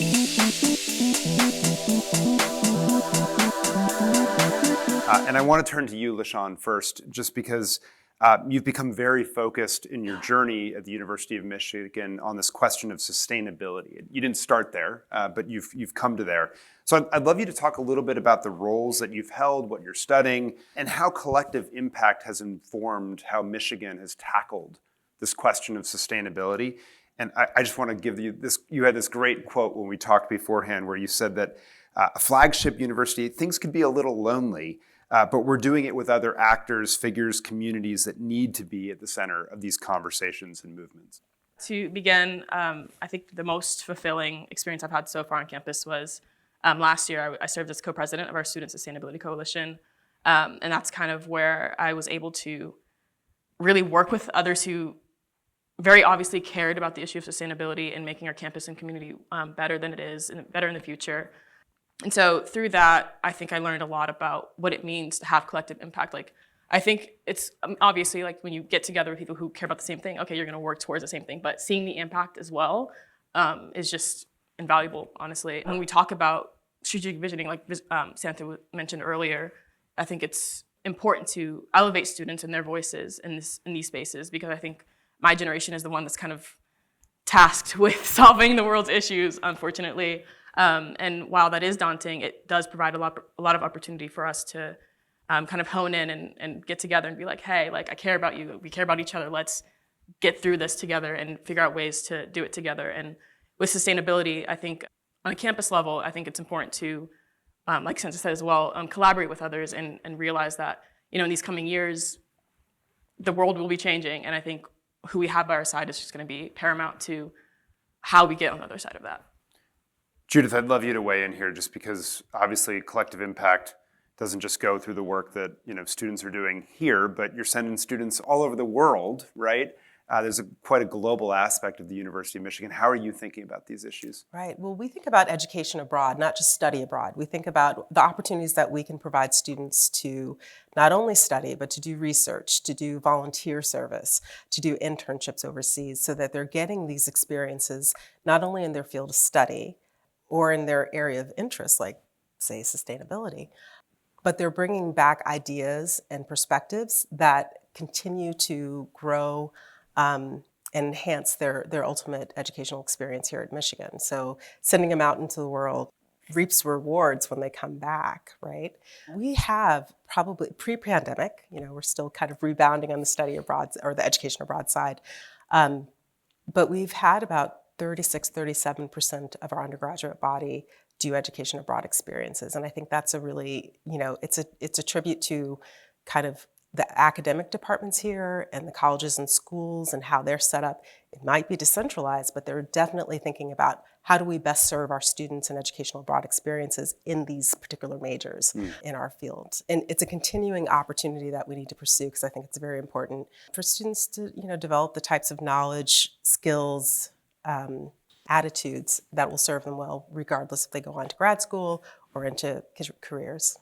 And I want to turn to you, Lashaun, first, just because you've become very focused in your journey at the University of Michigan on this question of sustainability. You didn't start there, but you've come to there. So I'd love you to talk a little bit about the roles that you've held, what you're studying, and how collective impact has informed how Michigan has tackled this question of sustainability. And I just want to give you this, you had this great quote when we talked beforehand where you said that a flagship university, things could be a little lonely, but we're doing it with other actors, figures, communities that need to be at the center of these conversations and movements. To begin, I think the most fulfilling experience I've had so far on campus was last year. I served as co-president of our Student Sustainability Coalition, and that's kind of where I was able to really work with others who very obviously cared about the issue of sustainability and making our campus and community better than it is and better in the future. And so through that, I think I learned a lot about what it means to have collective impact. Like, I think it's obviously like when you get together with people who care about the same thing, okay, you're gonna work towards the same thing, but seeing the impact as well is just invaluable, honestly. When we talk about strategic visioning, like Santa mentioned earlier, I think it's important to elevate students and their voices in these spaces, because I think my generation is the one that's kind of tasked with solving the world's issues, unfortunately. And while that is daunting, it does provide a lot of opportunity for us to kind of hone in and get together and be like, hey, like, I care about you, we care about each other, let's get through this together and figure out ways to do it together. And with sustainability, I think on a campus level, I think it's important to, like Santa said as well, collaborate with others and realize that, you know, in these coming years, the world will be changing. And I think who we have by our side is just going to be paramount to how we get on the other side of that. Judith, I'd love you to weigh in here, just because obviously collective impact doesn't just go through the work that, you know, students are doing here, but you're sending students all over the world, right? There's quite a global aspect of the University of Michigan. How are you thinking about these issues? Right. Well, we think about education abroad, not just study abroad. We think about the opportunities that we can provide students to not only study, but to do research, to do volunteer service, to do internships overseas, so that they're getting these experiences not only in their field of study or in their area of interest, like, say, sustainability, but they're bringing back ideas and perspectives that continue to grow and enhance their ultimate educational experience here at Michigan. So sending them out into the world reaps rewards when they come back, right? We have probably pre-pandemic, you know, we're still kind of rebounding on the study abroad or the education abroad side, but we've had about 37% of our undergraduate body do education abroad experiences. And I think that's a really, you know, it's a tribute to kind of the academic departments here and the colleges and schools and how they're set up. It might be decentralized, but they're definitely thinking about how do we best serve our students in educational abroad experiences in these particular majors in our field. And it's a continuing opportunity that we need to pursue, because I think it's very important for students to, you know, develop the types of knowledge, skills, attitudes that will serve them well, regardless if they go on to grad school or into careers.